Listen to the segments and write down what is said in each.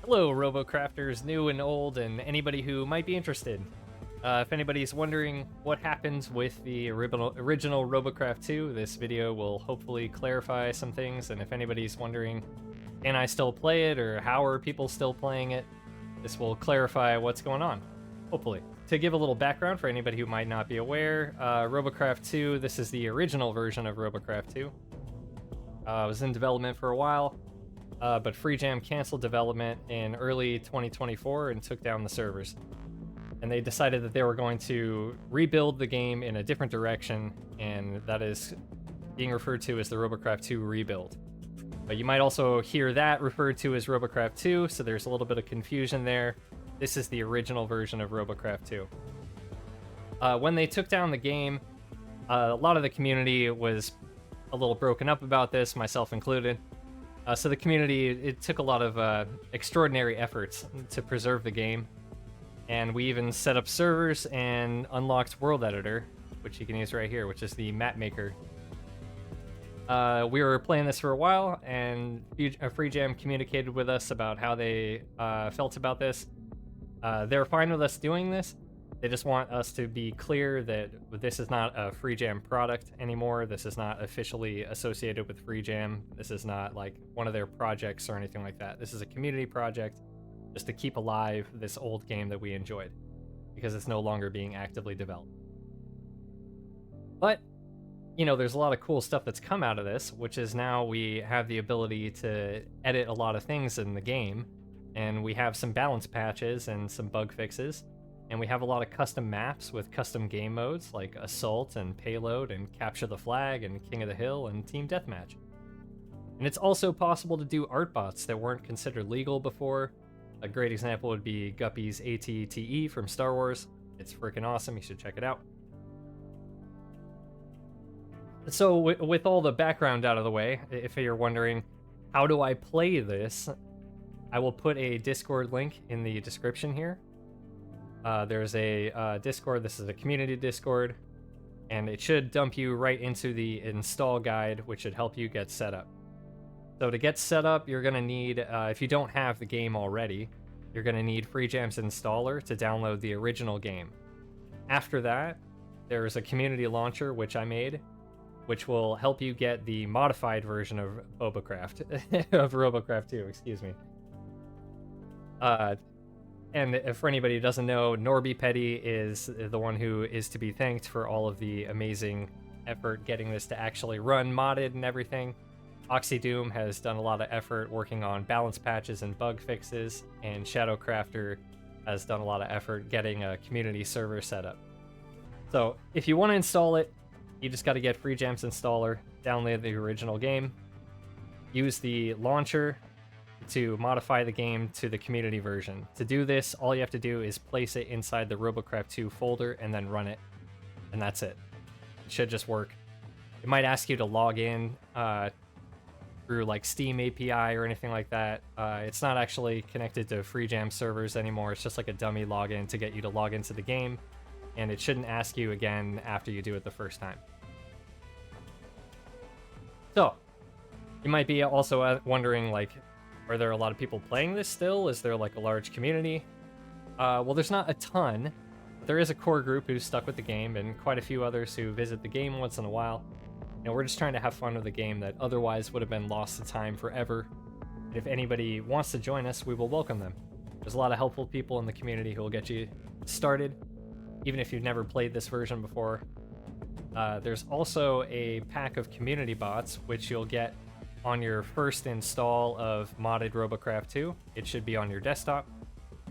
Hello, Robocrafters, new and old, and anybody who might be interested. If anybody's wondering what happens with the original Robocraft 2, this video will hopefully clarify some things, and if anybody's wondering, can I still play it, or how are people still playing it, this will clarify what's going on, hopefully. To give a little background for anybody who might not be aware, Robocraft 2, this is the original version of Robocraft 2. It was in development for a while. But FreeJam canceled development in early 2024 and took down the servers. And they decided that they were going to rebuild the game in a different direction, and that is being referred to as the Robocraft 2 rebuild. But you might also hear that referred to as Robocraft 2, so there's a little bit of confusion there. This is the original version of Robocraft 2. When they took down the game, a lot of the community was a little broken up about this, myself included. So the community, it took a lot of extraordinary efforts to preserve the game. And we even set up servers and unlocked World Editor, which you can use right here, which is the map maker. We were playing this for a while, and FreeJam communicated with us about how they felt about this. They're fine with us doing this. They just want us to be clear that this is not a FreeJam product anymore. This is not officially associated with FreeJam. This is not like one of their projects or anything like that. This is a community project just to keep alive this old game that we enjoyed, because it's no longer being actively developed. But, you know, there's a lot of cool stuff that's come out of this, which is now we have the ability to edit a lot of things in the game, and we have some balance patches and some bug fixes. And we have a lot of custom maps with custom game modes like Assault and Payload and Capture the Flag and King of the Hill and Team Deathmatch. And it's also possible to do art bots that weren't considered legal before. A great example would be Guppy's ATTE from Star Wars. It's freaking awesome, you should check it out. So with all the background out of the way, if you're wondering, how do I play this? I will put a Discord link in the description here. There's a Discord, this is a community Discord, and it should dump you right into the install guide, which should help you get set up. So to get set up, you're going to need, if you don't have the game already, you're going to need FreeJam's installer to download the original game. After that, there's a community launcher, which I made, which will help you get the modified version of Bobocraft, of Robocraft 2, excuse me. And for anybody who doesn't know, Norby Petty is the one who is to be thanked for all of the amazing effort getting this to actually run modded and everything. Oxydoom has done a lot of effort working on balance patches and bug fixes, and Shadowcrafter has done a lot of effort getting a community server set up. So if you want to install it, you just got to get FreeJam's installer, download the original game, use the launcher to modify the game to the community version. To do this, all you have to do is place it inside the Robocraft 2 folder and then run it. And that's it. It should just work. It might ask you to log in through like Steam API or anything like that. It's not actually connected to FreeJam servers anymore. It's just like a dummy login to get you to log into the game. And it shouldn't ask you again after you do it the first time. So, you might be also wondering, like, are there a lot of people playing this still? Is there like a large community? Well, there's not a ton. But there is a core group who's stuck with the game, and quite a few others who visit the game once in a while. And we're just trying to have fun with the game that otherwise would have been lost to time forever. And if anybody wants to join us, we will welcome them. There's a lot of helpful people in the community who will get you started, even if you've never played this version before. There's also a pack of community bots, which you'll get on your first install of modded Robocraft 2. It should be on your desktop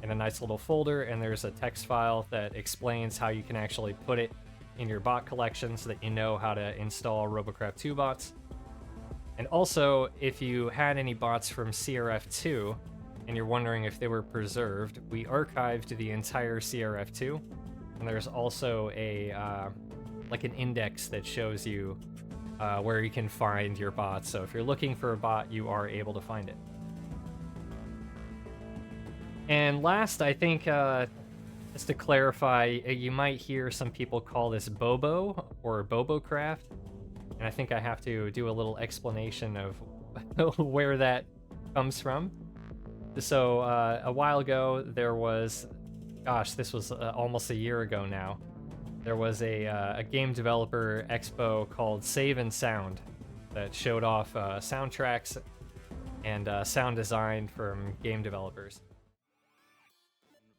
in a nice little folder, and there's a text file that explains how you can actually put it in your bot collection so that you know how to install Robocraft 2 bots. And also, if you had any bots from CRF2 and you're wondering if they were preserved, we archived the entire CRF2, and there's also a like an index that shows you where you can find your bots. So if you're looking for a bot, you are able to find it. And last, I think, just to clarify, you might hear some people call this Bobo or Bobocraft. And I think I have to do a little explanation of where that comes from. So a while ago, there was, gosh, this was almost a year ago now. There was a game developer expo called Save and Sound that showed off soundtracks and sound design from game developers.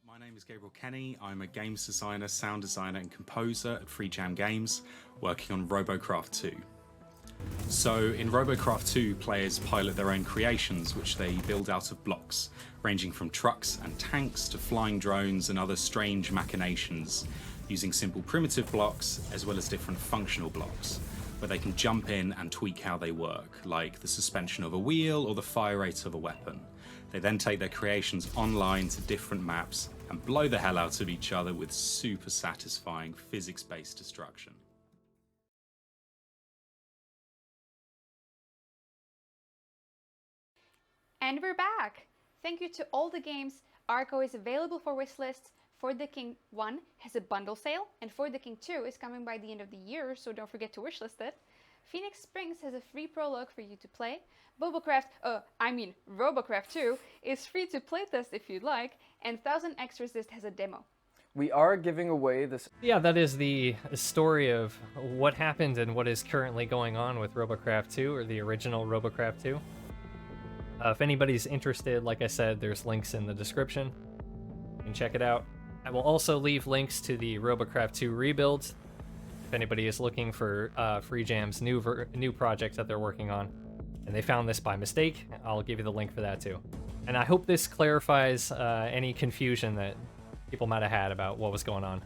My name is Gabriel Kenny. I'm a games designer, sound designer, and composer at Free Jam Games, working on Robocraft 2. So in Robocraft 2, players pilot their own creations, which they build out of blocks, ranging from trucks and tanks to flying drones and other strange machinations, using simple primitive blocks as well as different functional blocks, where they can jump in and tweak how they work, like the suspension of a wheel or the fire rate of a weapon. They then take their creations online to different maps and blow the hell out of each other with super satisfying physics-based destruction. And we're back! Thank you to all the games. Arco is available for wishlists. For the King 1 has a bundle sale, and For the King 2 is coming by the end of the year, so don't forget to wishlist it. Phoenix Springs has a free prologue for you to play. Robocraft 2 is free to playtest if you'd like, and 1000X Resist has a demo. We are giving away this. Yeah, that is the story of what happened and what is currently going on with Robocraft 2, or the original Robocraft 2. If anybody's interested, like I said, there's links in the description. You can check it out. I will also leave links to the Robocraft 2 rebuilds if anybody is looking for Free Jam's new project that they're working on, and they found this by mistake. I'll give you the link for that too. And I hope this clarifies any confusion that people might have had about what was going on.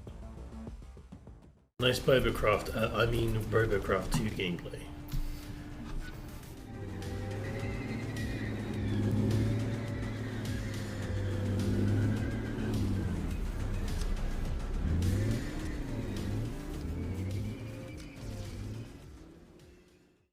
Nice Bobocraft, Robocraft 2 gameplay.